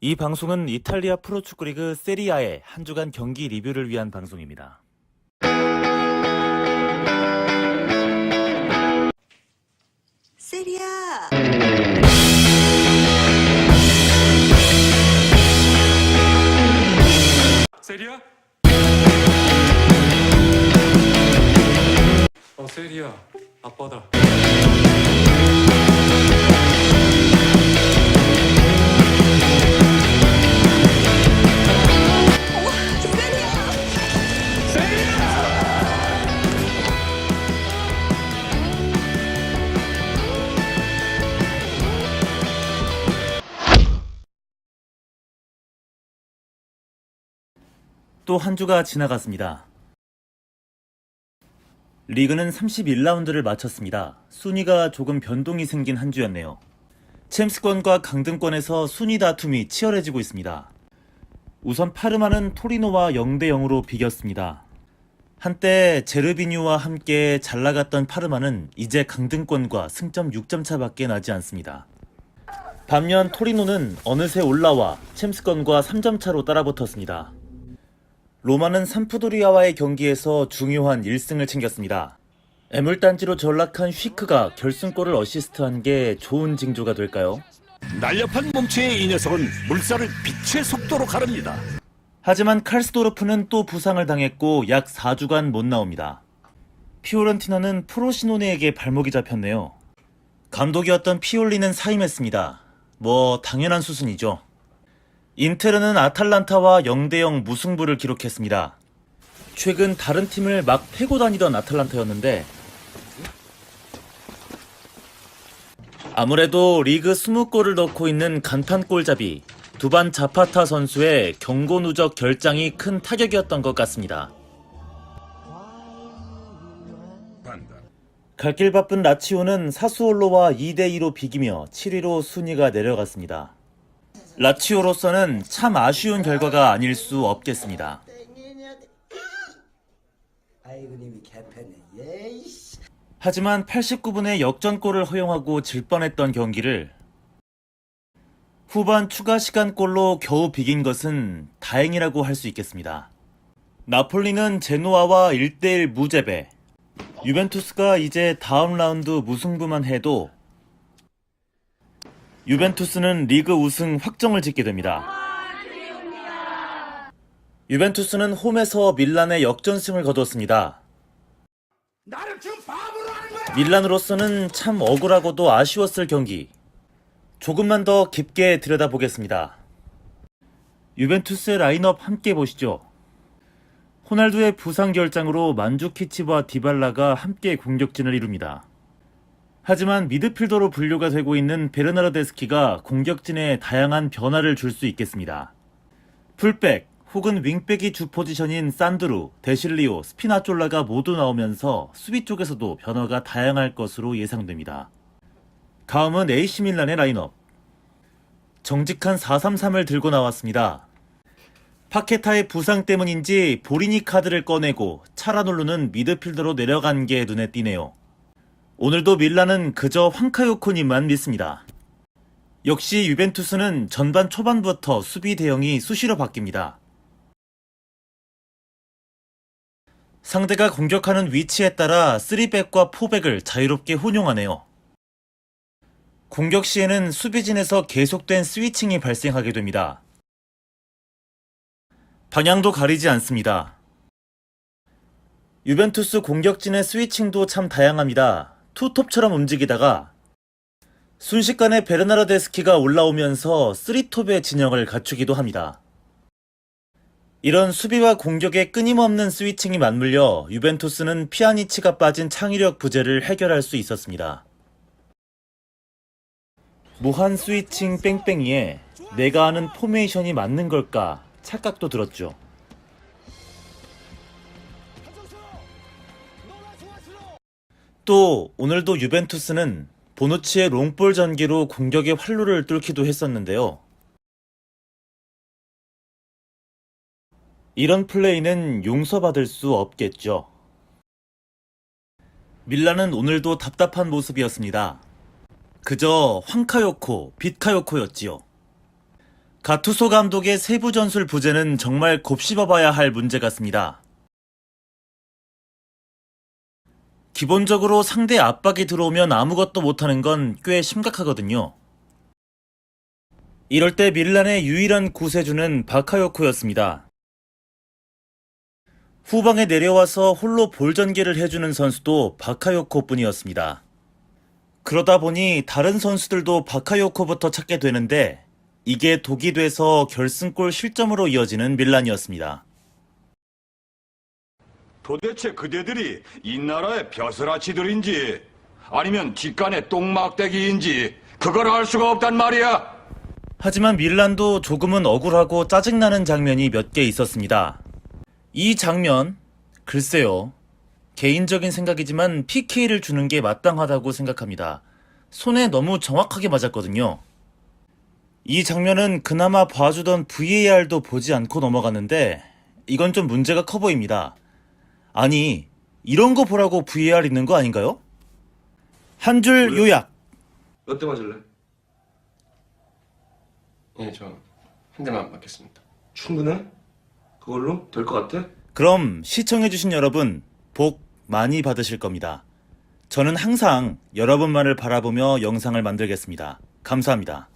이 방송은 이탈리아 프로축구리그 세리아의 한 주간 경기 리뷰를 위한 방송입니다. 세리아. 세리야? 세리야, 아빠다. 또 한 주가 지나갔습니다. 리그는 31라운드를 마쳤습니다. 순위가 조금 변동이 생긴 한 주였네요. 챔스권과 강등권에서 순위 다툼이 치열해지고 있습니다. 우선 파르마는 토리노와 0대0으로 비겼습니다. 한때 제르비뉴와 함께 잘 나갔던 파르마는 이제 강등권과 승점 6점 차밖에 나지 않습니다. 반면 토리노는 어느새 올라와 챔스권과 3점 차로 따라붙었습니다. 로마는 삼프도리아와의 경기에서 중요한 1승을 챙겼습니다. 애물단지로 전락한 휘크가 결승골을 어시스트한 게 좋은 징조가 될까요? 날렵한 몸체의 이 녀석은 물살을 빛의 속도로 가릅니다. 하지만 칼스도르프는 또 부상을 당했고 약 4주간 못 나옵니다. 피오렌티나는 프로시노네에게 발목이 잡혔네요. 감독이었던 피올리는 사임했습니다. 뭐 당연한 수순이죠. 인테르는 아탈란타와 0대0 무승부를 기록했습니다. 최근 다른 팀을 막 패고 다니던 아탈란타였는데 아무래도 리그 20골을 넣고 있는 간판 골잡이 두반 자파타 선수의 경고 누적 결장이 큰 타격이었던 것 같습니다. 갈 길 바쁜 라치오는 사수올로와 2대2로 비기며 7위로 순위가 내려갔습니다. 라치오로서는 참 아쉬운 결과가 아닐 수 없겠습니다. 하지만 89분에 역전골을 허용하고 질 뻔했던 경기를 후반 추가 시간 골로 겨우 비긴 것은 다행이라고 할 수 있겠습니다. 나폴리는 제노아와 1대1 무제배, 유벤투스가 이제 다음 라운드 무승부만 해도 유벤투스는 리그 우승 확정을 짓게 됩니다. 유벤투스는 홈에서 밀란의 역전승을 거뒀습니다. 밀란으로서는 참 억울하고도 아쉬웠을 경기. 조금만 더 깊게 들여다보겠습니다. 유벤투스의 라인업 함께 보시죠. 호날두의 부상 결장으로 만주키치와 디발라가 함께 공격진을 이룹니다. 하지만 미드필더로 분류가 되고 있는 베르나르데스키가 공격진에 다양한 변화를 줄 수 있겠습니다. 풀백 혹은 윙백이 주 포지션인 산드루, 데실리오, 스피나졸라가 모두 나오면서 수비 쪽에서도 변화가 다양할 것으로 예상됩니다. 다음은 AC밀란의 라인업. 정직한 4-3-3을 들고 나왔습니다. 파케타의 부상 때문인지 보리니 카드를 꺼내고 차라놀루는 미드필더로 내려간 게 눈에 띄네요. 오늘도 밀란은 그저 황카요코님만 믿습니다. 역시 유벤투스는 전반 초반부터 수비 대형이 수시로 바뀝니다. 상대가 공격하는 위치에 따라 3백과 4백을 자유롭게 혼용하네요. 공격 시에는 수비진에서 계속된 스위칭이 발생하게 됩니다. 방향도 가리지 않습니다. 유벤투스 공격진의 스위칭도 참 다양합니다. 투톱처럼 움직이다가 순식간에 베르나르데스키가 올라오면서 3톱의 진영을 갖추기도 합니다. 이런 수비와 공격의 끊임없는 스위칭이 맞물려 유벤투스는 피아니치가 빠진 창의력 부재를 해결할 수 있었습니다. 무한 스위칭 뺑뺑이에 내가 아는 포메이션이 맞는 걸까 착각도 들었죠. 또 오늘도 유벤투스는 보누치의 롱볼 전개로 공격의 활로를 뚫기도 했었는데요. 이런 플레이는 용서받을 수 없겠죠. 밀란은 오늘도 답답한 모습이었습니다. 그저 황카요코, 빛카요코였지요. 가투소 감독의 세부 전술 부재는 정말 곱씹어봐야 할 문제 같습니다. 기본적으로 상대 압박이 들어오면 아무것도 못하는 건 꽤 심각하거든요. 이럴 때 밀란의 유일한 구세주는 바카요코였습니다. 후방에 내려와서 홀로 볼 전개를 해주는 선수도 바카요코뿐이었습니다. 그러다 보니 다른 선수들도 바카요코부터 찾게 되는데 이게 독이 돼서 결승골 실점으로 이어지는 밀란이었습니다. 도대체 그대들이 이 나라의 벼슬아치들인지 아니면 뒷간의 똥막대기인지 그걸 알 수가 없단 말이야. 하지만 밀란도 조금은 억울하고 짜증나는 장면이 몇 개 있었습니다. 이 장면, 글쎄요. 개인적인 생각이지만 PK를 주는 게 마땅하다고 생각합니다. 손에 너무 정확하게 맞았거든요. 이 장면은 그나마 봐주던 VAR도 보지 않고 넘어갔는데 이건 좀 문제가 커 보입니다. 아니, 이런 거 보라고 VAR 있는 거 아닌가요? 한 줄 요약. 몇 대 맞을래? 예, 저 한 대만 맞겠습니다. 충분해? 그걸로? 될 것 같아? 그럼 시청해주신 여러분, 복 많이 받으실 겁니다. 저는 항상 여러분만을 바라보며 영상을 만들겠습니다. 감사합니다.